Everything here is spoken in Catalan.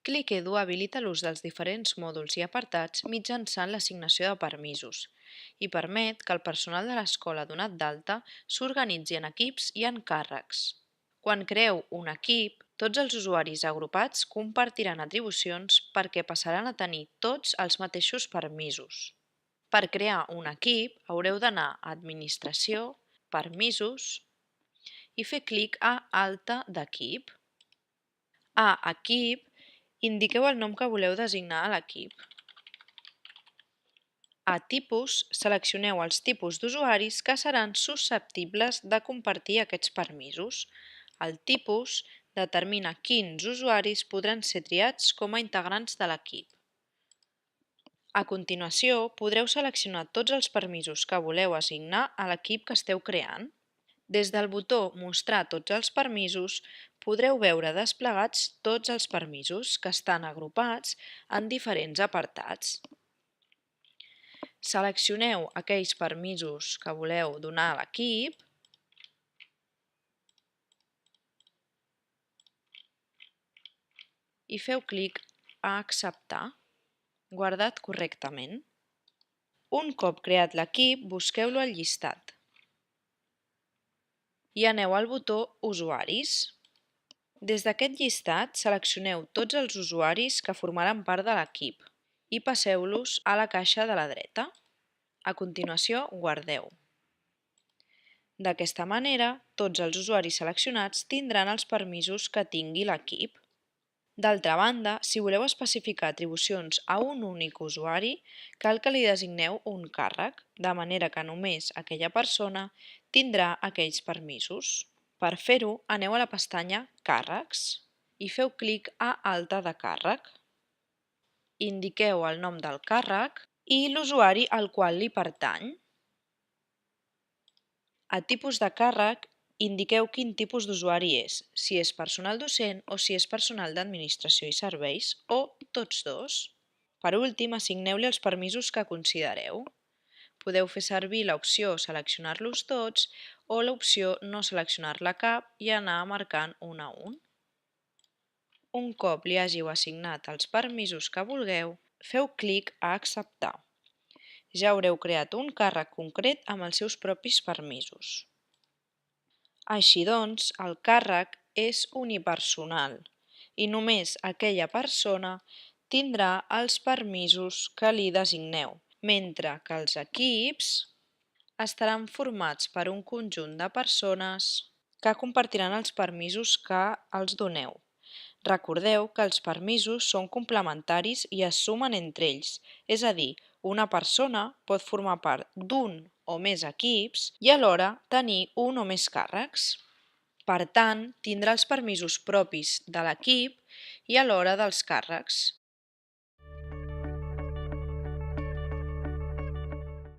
ClickEdu habilita l'ús dels diferents mòduls i apartats mitjançant l'assignació de permisos i permet que el personal de l'escola donat d'alta s'organitzi en equips i en càrrecs. Quan creeu un equip, tots els usuaris agrupats compartiran atribucions perquè passaran a tenir tots els mateixos permisos. Per crear un equip, haureu d'anar a Administració, Permisos i fer clic a Alta d'equip. A Equip, indiqueu el nom que voleu designar a l'equip. A Tipus, seleccioneu els tipus d'usuaris que seran susceptibles de compartir aquests permisos. El tipus determina quins usuaris podran ser triats com a integrants de l'equip. A continuació, podreu seleccionar tots els permisos que voleu assignar a l'equip que esteu creant. Des del botó Mostrar tots els permisos, podreu veure desplegats tots els permisos que estan agrupats en diferents apartats. Seleccioneu aquells permisos que voleu donar a l'equip i feu clic a Acceptar. Guardat correctament. Un cop creat l'equip, busqueu-lo al llistat i aneu al botó Usuaris. Des d'aquest llistat, seleccioneu tots els usuaris que formaran part de l'equip i passeu-los a la caixa de la dreta. A continuació, guardeu. D'aquesta manera, tots els usuaris seleccionats tindran els permisos que tingui l'equip. D'altra banda, si voleu especificar atribucions a un únic usuari, cal que li designeu un càrrec, de manera que només aquella persona tindrà aquells permisos. Per fer-ho, aneu a la pestanya Càrrecs i feu clic a Alta de càrrec. Indiqueu el nom del càrrec i l'usuari al qual li pertany. A Tipus de càrrec, indiqueu quin tipus d'usuari és, si és personal docent o si és personal d'administració i serveis, o tots dos. Per últim, assigneu-li els permisos que considereu. Podeu fer servir l'opció Seleccionar-los tots o l'opció No seleccionar-la cap i anar marcant un a un. Un cop li hàgiu assignat els permisos que vulgueu, feu clic a Acceptar. Ja haureu creat un càrrec concret amb els seus propis permisos. Així doncs, el càrrec és unipersonal i només aquella persona tindrà els permisos que li designeu, mentre que els equips estaran formats per un conjunt de persones que compartiran els permisos que els doneu. Recordeu que els permisos són complementaris i es sumen entre ells, és a dir, una persona pot formar part d'un o més equips i alhora tenir un o més càrrecs. Per tant, tindrà els permisos propis de l'equip i alhora dels càrrecs.